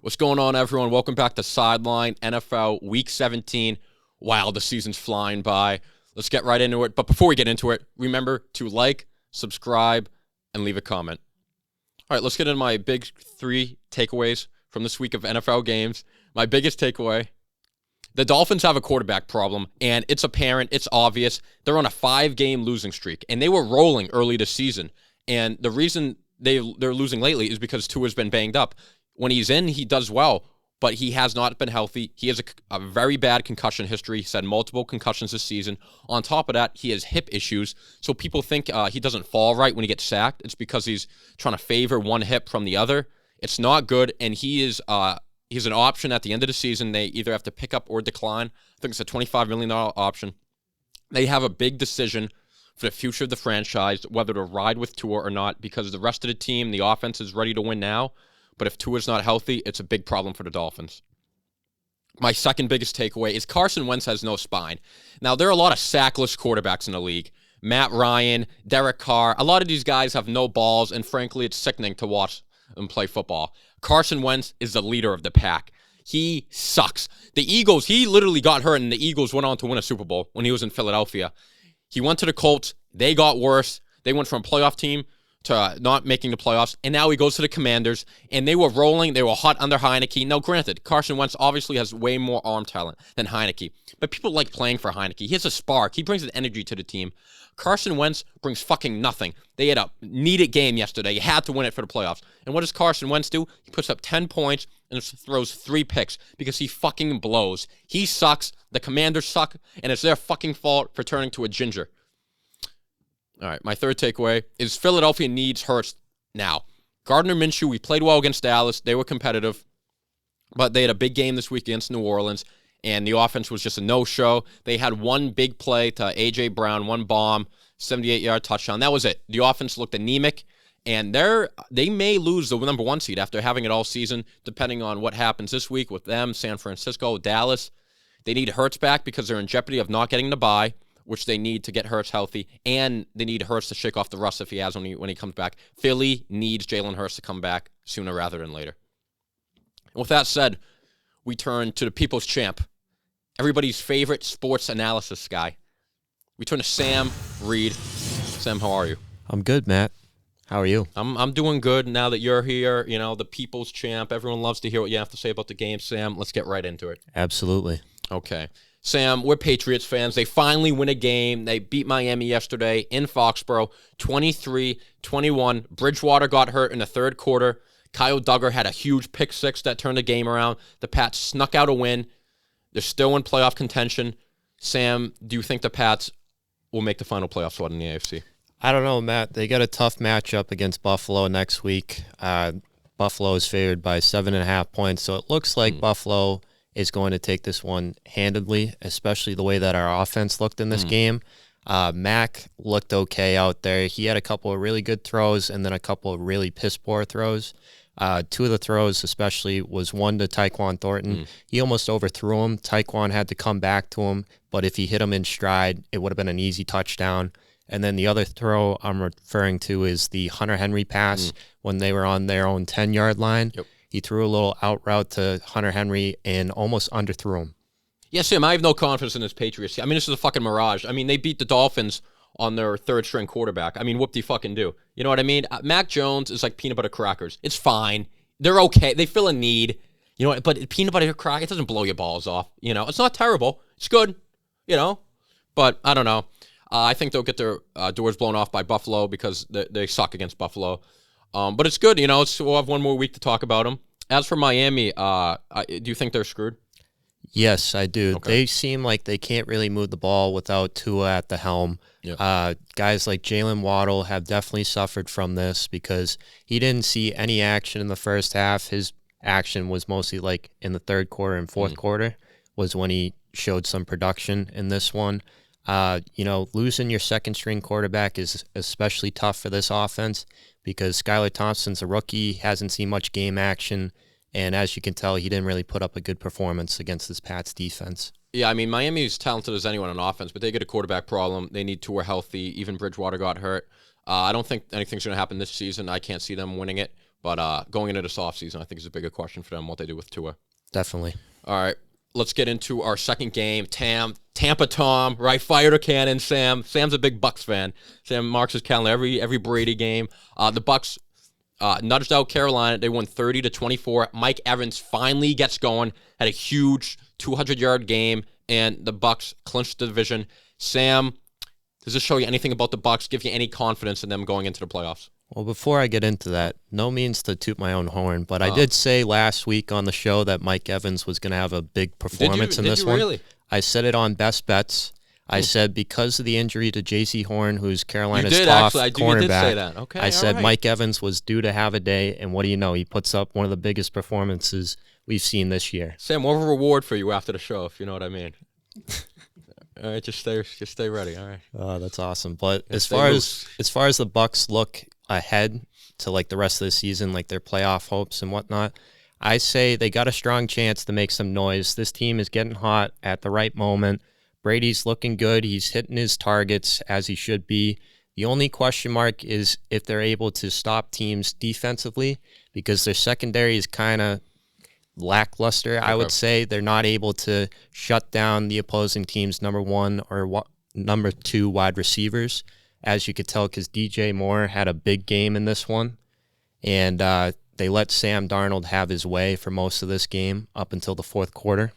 What's going on, everyone? Welcome back to Sidelined NFL Week 17. Wow, the season's flying by. Let's get right into it. But before we get into it, remember to like, subscribe, and leave a comment. All right, let's get into my big 3 takeaways from this week of NFL games. My biggest takeaway, the Dolphins have a quarterback problem, and it's apparent, it's obvious. They're on a 5-game losing streak, and they were rolling early this season. And the reason they're losing lately is because Tua's been banged up. When he's in, he does well, but he has not been healthy. He has a very bad concussion history. He's had multiple concussions this season. On top of that, he has hip issues. So people think he doesn't fall right when he gets sacked. It's because he's trying to favor one hip from the other. It's not good, and he's an option at the end of the season. They either have to pick up or decline. I think it's a $25 million option. They have a big decision for the future of the franchise, whether to ride with Tua or not, because the rest of the team, the offense is ready to win now. But if Tua's not healthy, it's a big problem for the Dolphins. My second biggest takeaway is Carson Wentz has no spine. Now, there are a lot of sackless quarterbacks in the league. Matt Ryan, Derek Carr. A lot of these guys have no balls, and frankly, it's sickening to watch them play football. Carson Wentz is the leader of the pack. He sucks. The Eagles, he literally got hurt, and the Eagles went on to win a Super Bowl when he was in Philadelphia. He went to the Colts. They got worse. They went from a playoff team to not making the playoffs, and now he goes to the Commanders, and they were rolling. They were hot under Heineke. Now, granted, Carson Wentz obviously has way more arm talent than Heineke, but people like playing for Heineke. He has a spark. He brings an energy to the team. Carson Wentz brings fucking nothing. They had a needed game yesterday. You had to win it for the playoffs. And what does Carson Wentz do? He puts up 10 points and throws 3 picks because he fucking blows. He sucks. The Commanders suck, and it's their fucking fault for turning to a ginger. All right, my third takeaway is Philadelphia needs Hurts now. Gardner Minshew, we played well against Dallas. They were competitive, but they had a big game this week against New Orleans, and the offense was just a no-show. They had one big play to A.J. Brown, one bomb, 78-yard touchdown. That was it. The offense looked anemic, and they may lose the number 1 seed after having it all season, depending on what happens this week with them, San Francisco, Dallas. They need Hurts back because they're in jeopardy of not getting the bye, which they need to get Hurts healthy, and they need Hurts to shake off the rust if he has when he comes back. Philly needs Jalen Hurts to come back sooner rather than later. And with that said, we turn to the people's champ, everybody's favorite sports analysis guy. We turn to Sam Reed. Sam, how are you? I'm good, Matt. How are you? I'm doing good now that you're here. You know, the people's champ. Everyone loves to hear what you have to say about the game, Sam. Let's get right into it. Absolutely. Okay. Sam, we're Patriots fans. They finally win a game. They beat Miami yesterday in Foxborough, 23-21. Bridgewater got hurt in the third quarter. Kyle Duggar had a huge pick six that turned the game around. The Pats snuck out a win. They're still in playoff contention. Sam, do you think the Pats will make the final playoff spot in the AFC? I don't know, Matt. They got a tough matchup against Buffalo next week. Buffalo is favored by 7.5 points, so it looks like Buffalo is going to take this one handedly, especially the way that our offense looked in this game. Mac looked okay out there. He had a couple of really good throws and then a couple of really piss-poor throws. 2 of the throws especially was one to Tyquan Thornton. He almost overthrew him. Tyquan had to come back to him, but if he hit him in stride, it would have been an easy touchdown. And then the other throw I'm referring to is the Hunter Henry pass when they were on their own 10-yard line. Yep. He threw a little out route to Hunter Henry and almost underthrew him. Yeah, Sam, I have no confidence in this Patriots. I mean, this is a fucking mirage. I mean, they beat the Dolphins on their third-string quarterback. I mean, whoop-de-fucking do. You know what I mean? Mac Jones is like peanut butter crackers. It's fine. They're okay. They fill a need. You know, but peanut butter cracker, it doesn't blow your balls off. You know, it's not terrible. It's good. You know, but I don't know. I think they'll get their doors blown off by Buffalo because they suck against Buffalo. But it's good, you know. We'll have one more week to talk about them. As for Miami, do you think they're screwed? Yes, I do. Okay. They seem like they can't really move the ball without Tua at the helm. Yeah. Guys like Jalen Waddle have definitely suffered from this because he didn't see any action in the first half. His action was mostly like in the third quarter and fourth quarter was when he showed some production in this one. Losing your second-string quarterback is especially tough for this offense because Skylar Thompson's a rookie, hasn't seen much game action, and as you can tell, he didn't really put up a good performance against this Pats defense. Yeah, I mean, Miami's talented as anyone on offense, but they get a quarterback problem. They need Tua healthy. Even Bridgewater got hurt. I don't think anything's going to happen this season. I can't see them winning it. But going into this offseason, I think is a bigger question for them what they do with Tua. Definitely. All right, let's get into our second game. Tampa Tom, right? Fire to cannon, Sam. Sam's a big Bucks fan. Sam marks his calendar every Brady game. The Bucks nudged out Carolina. They won 30-24. Mike Evans finally gets going. Had a huge 200-yard game, and the Bucks clinched the division. Sam, does this show you anything about the Bucks? Give you any confidence in them going into the playoffs? Well, before I get into that, no means to toot my own horn, but I did say last week on the show that Mike Evans was going to have a big performance in this one. Really? I said it on Best Bets. I said because of the injury to J.C. Horn, who's Carolina's you did, top actually. cornerback, You did say that. Okay, I said right. Mike Evans was due to have a day, and what do you know? He puts up one of the biggest performances we've seen this year. Sam, we'll have a reward for you after the show, if you know what I mean. All right, just stay ready. All right. Oh, that's awesome. But Yeah, as far as the Bucks look ahead to like the rest of the season, like their playoff hopes and whatnot, I say they got a strong chance to make some noise. This team is getting hot at the right moment. Brady's looking good. He's hitting his targets as he should be. The only question mark is if they're able to stop teams defensively, because their secondary is kind of lackluster, I would say. They're not able to shut down the opposing team's number one or number two wide receivers, as you could tell, because DJ Moore had a big game in this one. And they let Sam Darnold have his way for most of this game up until the fourth quarter.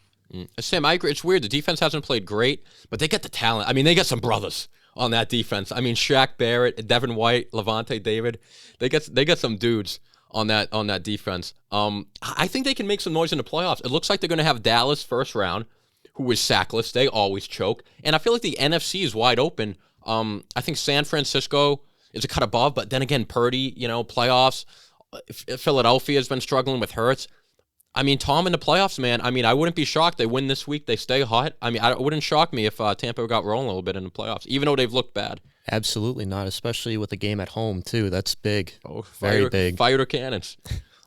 Sam, I agree. It's weird. The defense hasn't played great, but they got the talent. I mean, they got some brothers on that defense. I mean, Shaq Barrett, Devin White, Levante David. They got some dudes on that defense. I think they can make some noise in the playoffs. It looks like they're going to have Dallas first round, who is sackless. They always choke. And I feel like the NFC is wide open. I think San Francisco is a cut above, but then again, Purdy, playoffs. Philadelphia has been struggling with Hurts. I mean, Tom in the playoffs, man. I mean, I wouldn't be shocked. They win this week. They stay hot. I mean, it wouldn't shock me if Tampa got rolling a little bit in the playoffs, even though they've looked bad. Absolutely not, especially with the game at home, too. That's big. Oh, very big. Fire to cannons.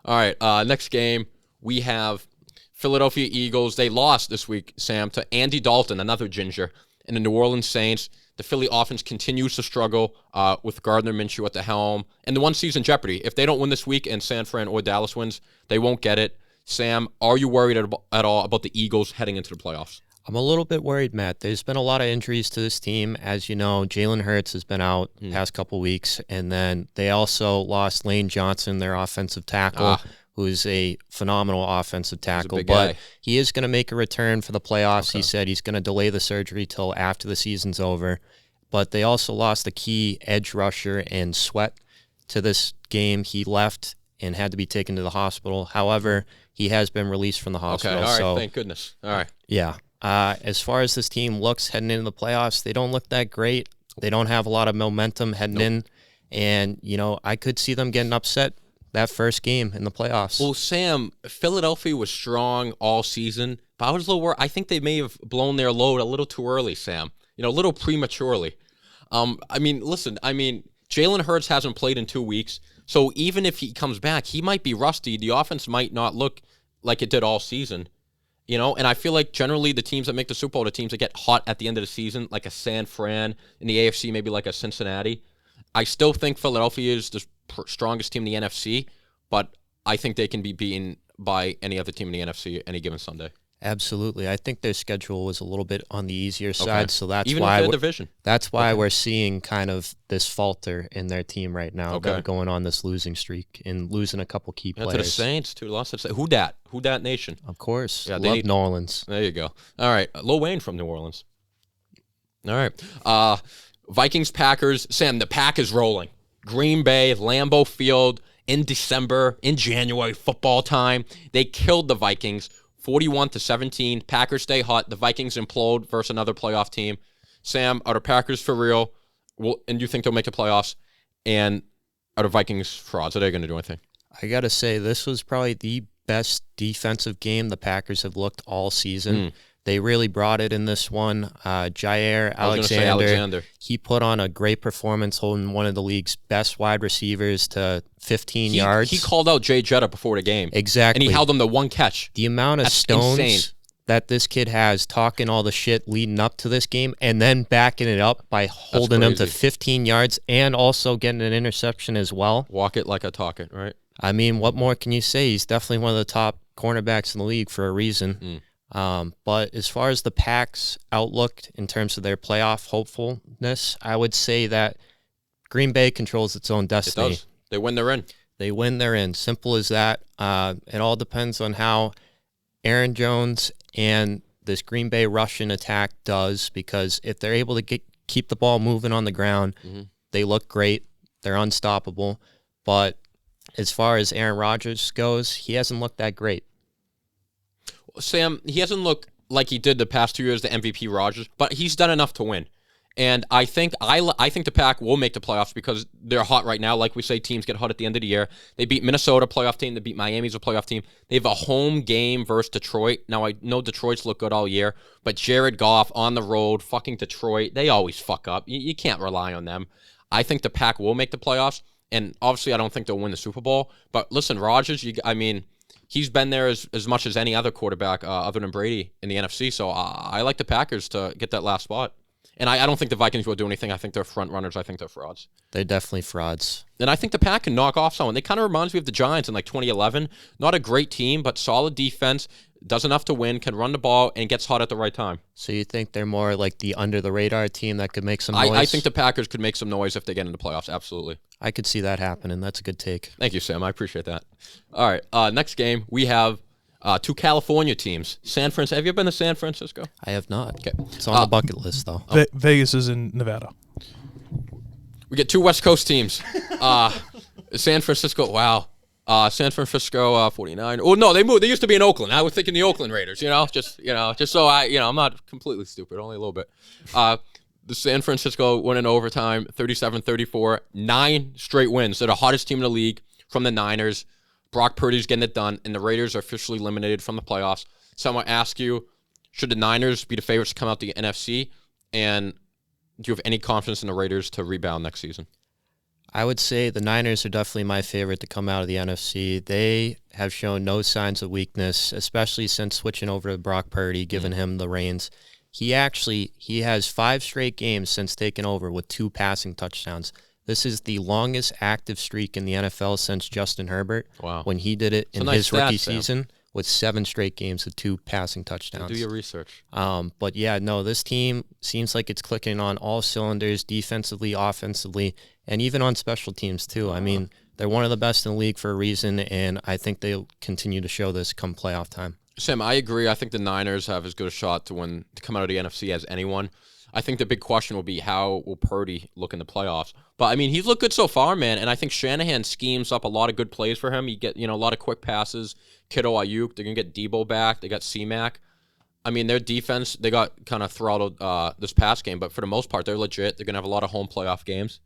All right, next game, we have Philadelphia Eagles. They lost this week, Sam, to Andy Dalton, another ginger, and the New Orleans Saints. The Philly offense continues to struggle with Gardner Minshew at the helm. And the one-season jeopardy. If they don't win this week and San Fran or Dallas wins, they won't get it. Sam, are you worried at all about the Eagles heading into the playoffs? I'm a little bit worried, Matt. There's been a lot of injuries to this team. As you know, Jalen Hurts has been out the past couple weeks. And then they also lost Lane Johnson, their offensive tackle, who's a phenomenal offensive tackle. But he is going to make a return for the playoffs. Okay. He said he's going to delay the surgery till after the season's over. But they also lost the key edge rusher and Sweat to this game. He left and had to be taken to the hospital. However, he has been released from the hospital. Okay, all right, so, thank goodness. All right. Yeah. As far as this team looks heading into the playoffs, they don't look that great. They don't have a lot of momentum heading in. And, I could see them getting upset that first game in the playoffs. Well, Sam, Philadelphia was strong all season, but I was a little worried. I think they may have blown their load a little too early, Sam. A little prematurely. Jalen Hurts hasn't played in 2 weeks, so even if he comes back, he might be rusty. The offense might not look like it did all season, and I feel like generally the teams that make the Super Bowl, the teams that get hot at the end of the season, like a San Fran, in the AFC, maybe like a Cincinnati. I still think Philadelphia is the strongest team in the NFC, but I think they can be beaten by any other team in the NFC any given Sunday. Absolutely. I think their schedule was a little bit on the easier side, so that's even why in the division. That's why we're seeing kind of this falter in their team right now. They're going on this losing streak and losing a couple key players. To the Saints, to lost to the Who dat Nation? Of course. Yeah, love New Orleans. There you go. All right, Lil Wayne from New Orleans. All right, Vikings Packers. Sam, the pack is rolling. Green Bay, Lambeau Field in December, in January, football time. They killed the Vikings. 41-17. Packers stay hot. The Vikings implode versus another playoff team. Sam, are the Packers for real? And you think they'll make the playoffs? And are the Vikings frauds? Are they going to do anything? I got to say, this was probably the best defensive game the Packers have looked all season. They really brought it in this one. Jair Alexander, he put on a great performance holding one of the league's best wide receivers to 15 yards. He called out Jay Jetta before the game. Exactly. And he held him to one catch. The amount of stones that this kid has talking all the shit leading up to this game and then backing it up by holding him to 15 yards and also getting an interception as well. Walk it like I talk it, right? I mean, what more can you say? He's definitely one of the top cornerbacks in the league for a reason. But as far as the Pack's outlook in terms of their playoff hopefulness, I would say that Green Bay controls its own destiny. It does. They win, they're in. They win, they're in. Simple as that. It all depends on how Aaron Jones and this Green Bay Russian attack does, because if they're able to keep the ball moving on the ground, they look great. They're unstoppable. But as far as Aaron Rodgers goes, he hasn't looked that great. Sam, he hasn't looked like he did the past 2 years, the MVP Rodgers, but he's done enough to win. And I think the Pack will make the playoffs because they're hot right now. Like we say, teams get hot at the end of the year. They beat Minnesota, playoff team. They beat Miami's a playoff team. They have a home game versus Detroit. Now, I know Detroit's look good all year, but Jared Goff on the road, fucking Detroit, they always fuck up. You can't rely on them. I think the Pack will make the playoffs, and obviously I don't think they'll win the Super Bowl. But listen, Rodgers, he's been there as much as any other quarterback other than Brady in the NFC, so I like the Packers to get that last spot. And I don't think the Vikings will do anything. I think they're front runners. I think they're frauds. They're definitely frauds. And I think the Pack can knock off someone. They kind of reminds me of the Giants in like 2011. Not a great team, but solid defense. Does enough to win, can run the ball, and gets hot at the right time. So you think they're more like the under-the-radar team that could make some noise? I think the Packers could make some noise if they get into the playoffs. Absolutely. I could see that happening. That's a good take. Thank you, Sam. I appreciate that. All right. Next game, we have two California teams. San Francisco. Have you been to San Francisco? I have not. Okay. It's on the bucket list, though. Vegas is in Nevada. We get two West Coast teams. San Francisco, wow. San Francisco 49. Oh, no, they moved. They used to be in Oakland. I was thinking the Oakland Raiders, just so I'm not completely stupid, only a little bit. The San Francisco went in overtime, 37-34, 9 straight wins. They're the hottest team in the league from the Niners. Brock Purdy's getting it done, and the Raiders are officially eliminated from the playoffs. So I'm going to ask you, should the Niners be the favorites to come out the NFC? And do you have any confidence in the Raiders to rebound next season? I would say the Niners are definitely my favorite to come out of the NFC. They have shown no signs of weakness, especially since switching over to Brock Purdy, giving him the reins. He has 5 straight games since taking over with 2 passing touchdowns. This is the longest active streak in the NFL since Justin Herbert. Wow. When he did it in his rookie season with 7 straight games with 2 passing touchdowns. Do your research. But yeah, no, this team seems like it's clicking on all cylinders, defensively, offensively, and even on special teams too. I mean, they're one of the best in the league for a reason, and I think they'll continue to show this come playoff time. Sam, I agree. I think the Niners have as good a shot to come out of the NFC as anyone. I think the big question will be how will Purdy look in the playoffs. But, I mean, he's looked good so far, man, and I think Shanahan schemes up a lot of good plays for him. You get, a lot of quick passes. Kittle, Ayuk, they're going to get Debo back. They got C-Mac. I mean, their defense, they got kind of throttled this past game, but for the most part, they're legit. They're going to have a lot of home playoff games.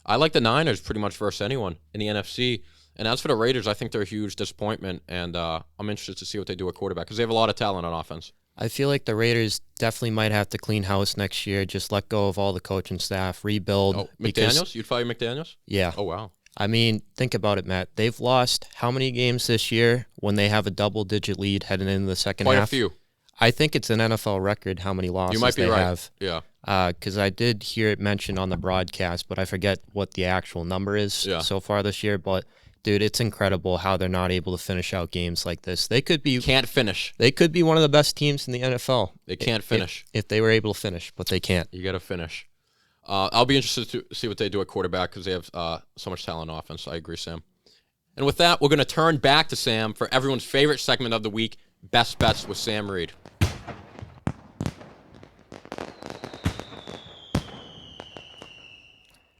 I like the Niners pretty much versus anyone in the NFC. And as for the Raiders, I think they're a huge disappointment, and I'm interested to see what they do at quarterback because they have a lot of talent on offense. I feel like the Raiders definitely might have to clean house next year, just let go of all the coaching staff, rebuild. Oh, McDaniels? You'd fire McDaniels? Yeah. Oh, wow. I mean, think about it, Matt. They've lost how many games this year when they have a double-digit lead heading into the second half? Quite a few. I think it's an NFL record how many losses you might be they right. have. Yeah. Because I did hear it mentioned on the broadcast, but I forget what the actual number is so far this year. But, dude, it's incredible how they're not able to finish out games like this. Can't finish. They could be one of the best teams in the NFL. They can't finish. If they were able to finish, but they can't. You got to finish. I'll be interested to see what they do at quarterback because they have so much talent on offense. I agree, Sam. And with that, we're going to turn back to Sam for everyone's favorite segment of the week, Best Bets with Sam Reed.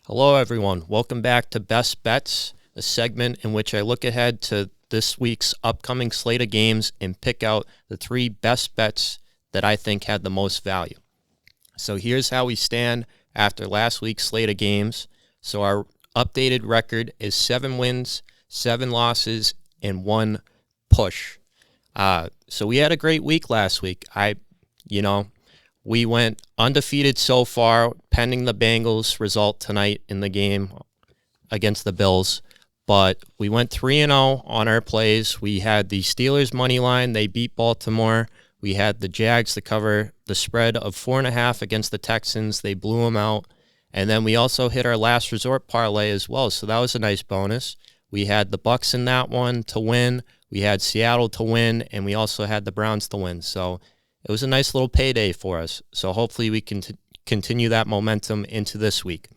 Hello, everyone. Welcome back to Best Bets, a segment in which I look ahead to this week's upcoming slate of games and pick out the 3 best bets that I think had the most value. So here's how we stand after last week's slate of games. So our updated record is 7 wins, 7 losses, and 1 push. So we had a great week last week. We went undefeated so far, pending the Bengals result tonight in the game against the Bills. But we went 3-0 on our plays. We had the Steelers money line. They beat Baltimore. We had the Jags to cover the spread of 4.5 against the Texans. They blew them out. And then we also hit our last resort parlay as well. So that was a nice bonus. We had the Bucs in that one to win. We had Seattle to win, and we also had the Browns to win. So it was a nice little payday for us. So hopefully we can continue that momentum into this week.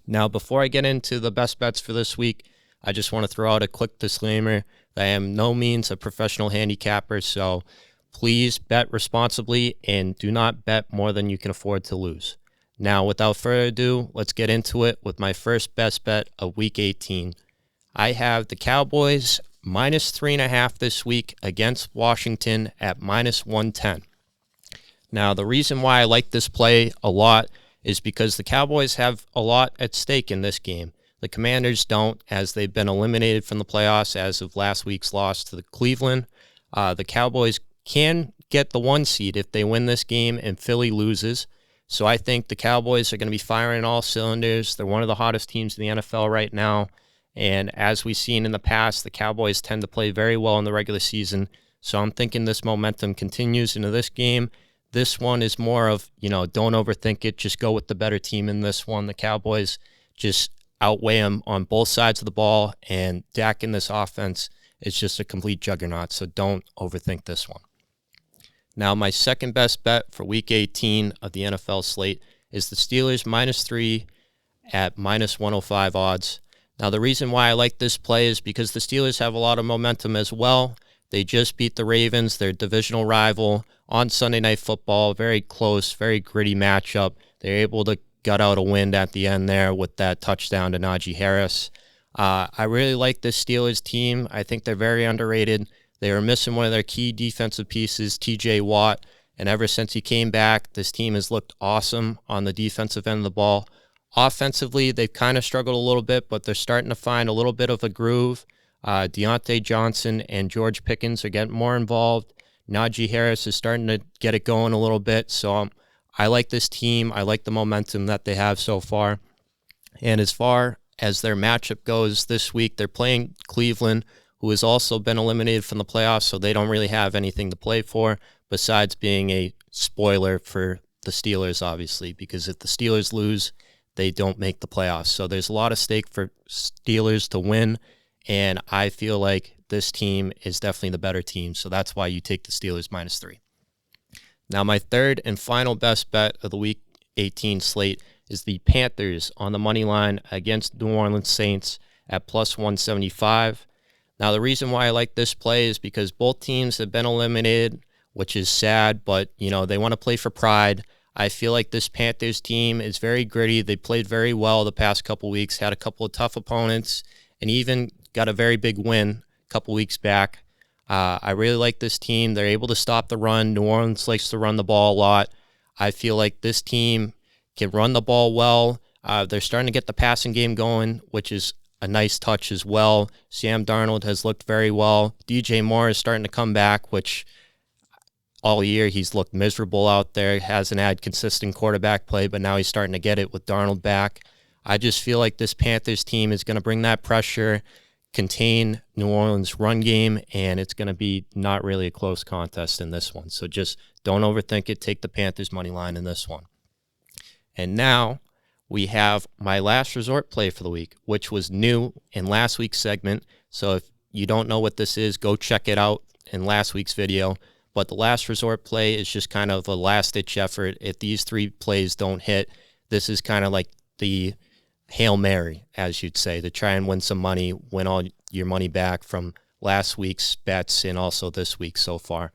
Now, before I get into the best bets for this week, I just want to throw out a quick disclaimer that I am no means a professional handicapper, so please bet responsibly and do not bet more than you can afford to lose. Now, without further ado, let's get into it with my first best bet of Week 18. I have the Cowboys minus 3.5 this week against Washington at minus 110. Now, the reason why I like this play a lot is because the Cowboys have a lot at stake in this game. The Commanders don't, as they've been eliminated from the playoffs as of last week's loss to the Cleveland. The Cowboys can get the 1 seed if they win this game and Philly loses. So I think the Cowboys are going to be firing all cylinders. They're one of the hottest teams in the NFL right now. And as we've seen in the past, the Cowboys tend to play very well in the regular season. So I'm thinking this momentum continues into this game. This one is more of, don't overthink it. Just go with the better team in this one. The Cowboys just outweigh them on both sides of the ball. And Dak in this offense is just a complete juggernaut. So don't overthink this one. Now, my second best bet for Week 18 of the NFL slate is the Steelers minus 3 at minus 105 odds. Now, the reason why I like this play is because the Steelers have a lot of momentum as well. They just beat the Ravens, their divisional rival, on Sunday Night Football. Very close, very gritty matchup. They're able to gut out a win at the end there with that touchdown to Najee Harris. I really like this Steelers team. I think they're very underrated. They were missing one of their key defensive pieces, TJ Watt, and ever since he came back, this team has looked awesome on the defensive end of the ball. Offensively, they've kind of struggled a little bit, but they're starting to find a little bit of a groove. Deontay Johnson and George Pickens are getting more involved. Najee Harris is starting to get it going a little bit. So I like this team. I like the momentum that they have so far. And as far as their matchup goes this week, they're playing Cleveland, who has also been eliminated from the playoffs, so they don't really have anything to play for besides being a spoiler for the Steelers, obviously, because if the Steelers lose, they don't make the playoffs. So there's a lot of stake for Steelers to win, and I feel like this team is definitely the better team, so that's why you take the Steelers minus 3. Now, my third and final best bet of the Week 18 slate is the Panthers on the money line against New Orleans Saints at plus 175. Now, the reason why I like this play is because both teams have been eliminated, which is sad, but, they want to play for pride. I feel like this Panthers team is very gritty. They played very well the past couple weeks, had a couple of tough opponents, and even got a very big win a couple weeks back. I really like this team. They're able to stop the run. New Orleans likes to run the ball a lot. I feel like this team can run the ball well. They're starting to get the passing game going, which is a nice touch as well. Sam Darnold has looked very well. DJ Moore is starting to come back, which all year he's looked miserable out there. Hasn't had consistent quarterback play, but now he's starting to get it with Darnold back. I just feel like this Panthers team is going to bring that pressure, contain New Orleans' run game, and it's going to be not really a close contest in this one. So just don't overthink it. Take the Panthers money line in this one. And now we have my last resort play for the week, which was new in last week's segment. So if you don't know what this is, go check it out in last week's video. But the last resort play is just kind of a last-ditch effort. If these 3 plays don't hit, this is kind of like the Hail Mary, as you'd say, to try and win some money, win all your money back from last week's bets and also this week so far.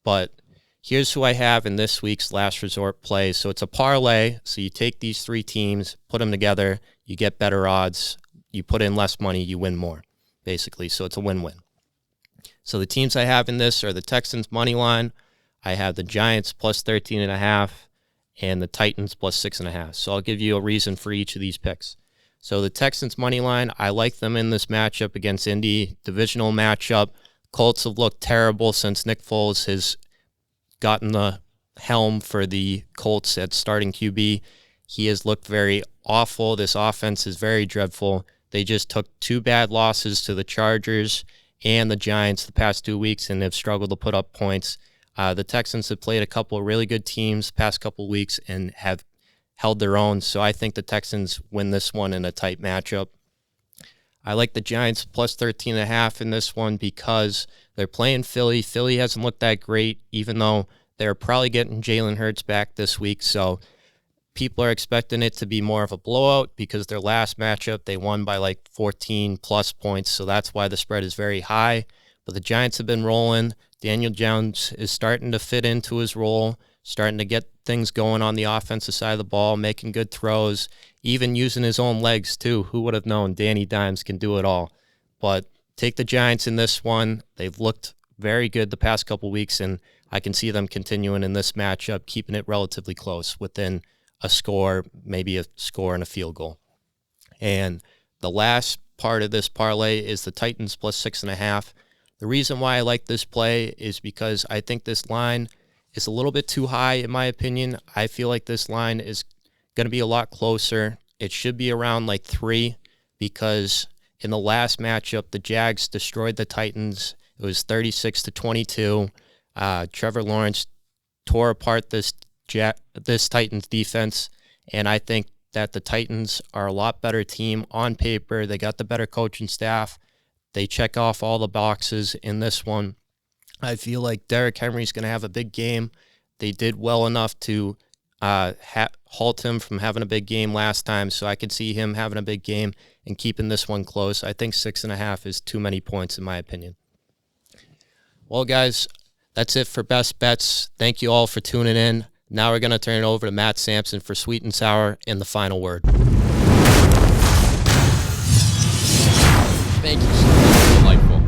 But here's who I have in this week's last resort play. So it's a parlay. So you take these 3 teams, put them together, you get better odds. You put in less money, you win more, basically. So it's a win-win. So the teams I have in this are the Texans money line. I have the Giants plus 13.5 and the Titans plus 6.5. So I'll give you a reason for each of these picks. So the Texans money line, I like them in this matchup against Indy, divisional matchup. Colts have looked terrible since Nick Foles has gotten the helm for the Colts at starting QB. He has looked very awful. This offense is very dreadful. They just took 2 bad losses to the Chargers and the Giants the past 2 weeks, and have struggled to put up points. The Texans have played a couple of really good teams the past couple of weeks and have held their own, so I think the Texans win this one in a tight matchup. I like the Giants plus 13.5 in this one because they're playing Philly. Philly hasn't looked that great, even though they're probably getting Jalen Hurts back this week. So people are expecting it to be more of a blowout because their last matchup, they won by like 14 plus points. So that's why the spread is very high. But the Giants have been rolling. Daniel Jones is starting to fit into his role, starting to get things going on the offensive side of the ball, making good throws, even using his own legs too. Who would have known Danny Dimes can do it all? But take the Giants in this one. They've looked very good the past couple weeks, and I can see them continuing in this matchup, keeping it relatively close within a score, maybe a score and a field goal. And the last part of this parlay is the Titans plus 6.5. The reason why I like this play is because I think this line is a little bit too high, in my opinion. I feel like this line is going to be a lot closer. It should be around like 3 because in the last matchup, the Jags destroyed the Titans. It was 36-22. Trevor Lawrence tore apart this Titans defense, and I think that the Titans are a lot better team on paper. They got the better coaching staff. They check off all the boxes in this one. I feel like Derrick Henry's going to have a big game. They did well enough to halt him from having a big game last time, so I could see him having a big game and keeping this one close. I think 6.5 is too many points in my opinion. Well, guys, that's it for Best Bets. Thank you all for tuning in. Now we're going to turn it over to Matt Samson for Sweet and Sour and the final word. Thank you. So delightful.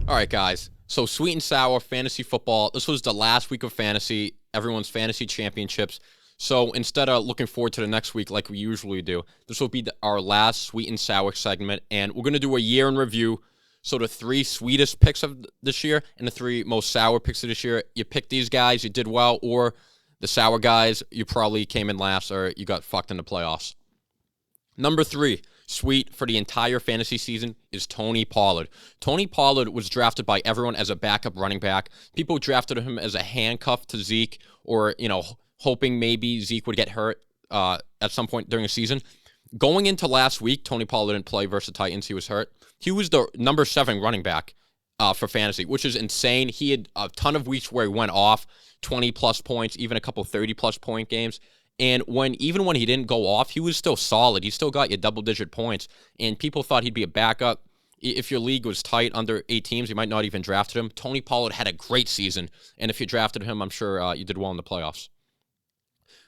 All right, guys. So Sweet and Sour Fantasy Football. This was the last week of fantasy, everyone's fantasy championships. So instead of looking forward to the next week like we usually do, this will be our last Sweet and Sour segment, and we're going to do a year in review. So the 3 sweetest picks of this year and the 3 most sour picks of this year. You picked these guys, you did well, or the sour guys, you probably came in last or you got fucked in the playoffs. Number 3, sweet for the entire fantasy season is Tony Pollard. Tony Pollard was drafted by everyone as a backup running back. People drafted him as a handcuff to Zeke or, hoping maybe Zeke would get hurt at some point during the season. Going into last week, Tony Pollard didn't play versus the Titans. He was hurt. He was the number 7 running back for fantasy, which is insane. He had a ton of weeks where he went off, 20-plus points, even a couple 30-plus point games. And even when he didn't go off, he was still solid. He still got you double-digit points. And people thought he'd be a backup. If your league was tight under 8 teams, you might not even drafted him. Tony Pollard had a great season. And if you drafted him, I'm sure you did well in the playoffs.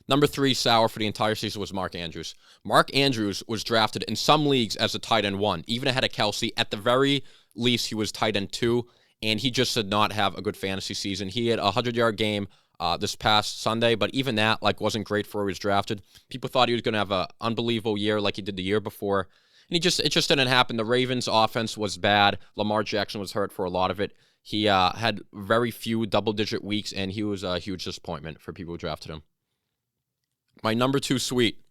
Number 3 sour for the entire season was Mark Andrews. Mark Andrews was drafted in some leagues as a tight end 1, even ahead of Kelsey. At the very least, he was tight end 2, and he just did not have a good fantasy season. He had a 100-yard game this past Sunday, but even that wasn't great for where he was drafted. People thought he was going to have an unbelievable year like he did the year before, and it just didn't happen. The Ravens' offense was bad. Lamar Jackson was hurt for a lot of it. He had very few double-digit weeks, and he was a huge disappointment for people who drafted him. My number 2 sweet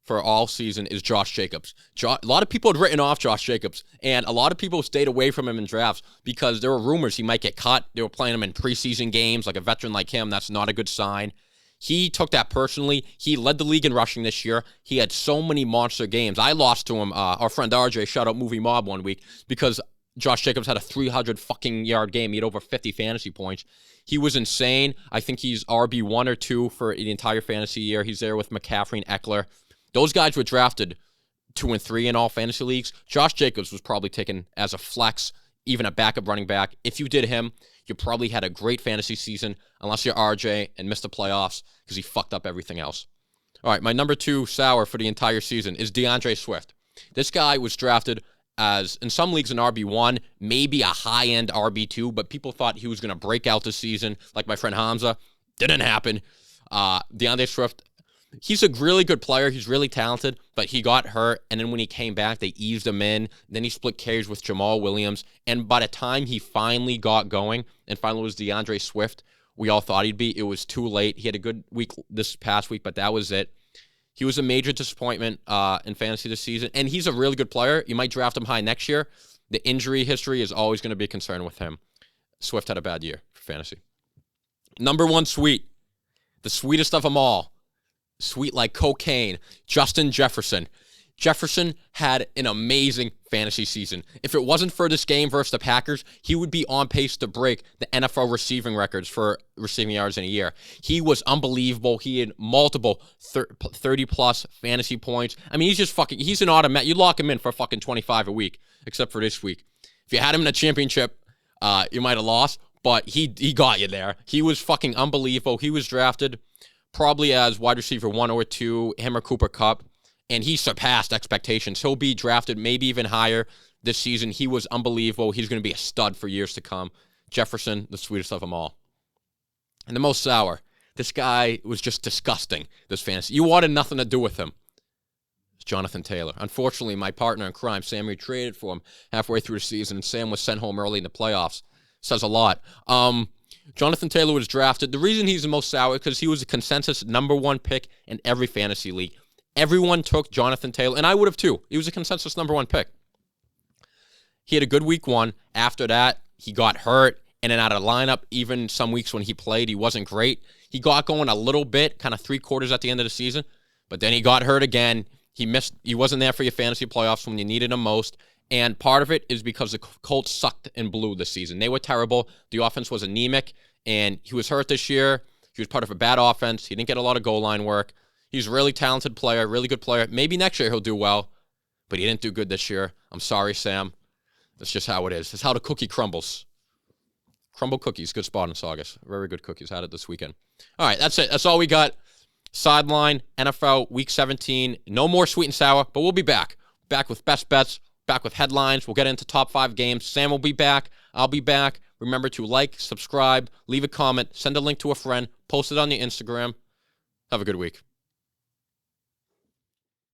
for all season is Josh Jacobs. A lot of people had written off Josh Jacobs, and a lot of people stayed away from him in drafts because there were rumors he might get cut. They were playing him in preseason games. Like a veteran like him, that's not a good sign. He took that personally. He led the league in rushing this year. He had so many monster games. I lost to him, our friend RJ, shout out Movie Mob one week, because Josh Jacobs had a 300-fucking-yard game. He had over 50 fantasy points. He was insane. I think he's RB1 or 2 for the entire fantasy year. He's there with McCaffrey and Eckler. Those guys were drafted 2 and 3 in all fantasy leagues. Josh Jacobs was probably taken as a flex, even a backup running back. If you did him, you probably had a great fantasy season, unless you're RJ and missed the playoffs because he fucked up everything else. All right, my number 2 sour for the entire season is DeAndre Swift. This guy was drafted as, in some leagues, an RB1, maybe a high-end RB2, but people thought he was going to break out this season, like my friend Hamza. Didn't happen. DeAndre Swift, he's a really good player. He's really talented, but he got hurt, and then when he came back, they eased him in. Then he split carries with Jamal Williams, and by the time he finally got going and finally was DeAndre Swift, we all thought he'd be, it was too late. He had a good week this past week, but that was it. He was a major disappointment in fantasy this season, and he's a really good player. You might draft him high next year. The injury history is always going to be a concern with him. Swift had a bad year for fantasy. Number 1 sweet, the sweetest of them all, sweet like cocaine, Justin Jefferson. Jefferson had an amazing fantasy season. If it wasn't for this game versus the Packers, he would be on pace to break the NFL receiving records for receiving yards in a year. He was unbelievable. He had multiple 30-plus fantasy points. I mean, he's an automatic. You lock him in for fucking 25 a week, except for this week. If you had him in a championship, you might have lost, but he got you there. He was fucking unbelievable. He was drafted probably as wide receiver 1 or 2, him or Cooper Kupp. And he surpassed expectations. He'll be drafted maybe even higher this season. He was unbelievable. He's going to be a stud for years to come. Jefferson, the sweetest of them all. And the most sour. This guy was just disgusting, this fantasy. You wanted nothing to do with him. It's Jonathan Taylor. Unfortunately, my partner in crime, Sam, we traded for him halfway through the season, and Sam was sent home early in the playoffs. Says a lot. Jonathan Taylor was drafted. The reason he's the most sour is because he was a consensus #1 pick in every fantasy league. Everyone took Jonathan Taylor, and I would have too. He was a consensus #1 pick. He had a good week 1. After that, he got hurt, and then out of the lineup, even some weeks when he played, he wasn't great. He got going a little bit, kind of 3 quarters at the end of the season, but then he got hurt again. He wasn't there for your fantasy playoffs when you needed him most, and part of it is because the Colts sucked and blew this season. They were terrible. The offense was anemic, and he was hurt this year. He was part of a bad offense. He didn't get a lot of goal line work. He's a really talented player, really good player. Maybe next year he'll do well, but he didn't do good this year. I'm sorry, Sam. That's just how it is. It's how the cookie crumbles. Crumble cookies, good spot in Saugus. Very good cookies. Had it this weekend. All right, that's it. That's all we got. Sideline, NFL, Week 17. No more sweet and sour, but we'll be back. Back with best bets, back with headlines. We'll get into top 5 games. Sam will be back. I'll be back. Remember to like, subscribe, leave a comment, send a link to a friend, post it on your Instagram. Have a good week.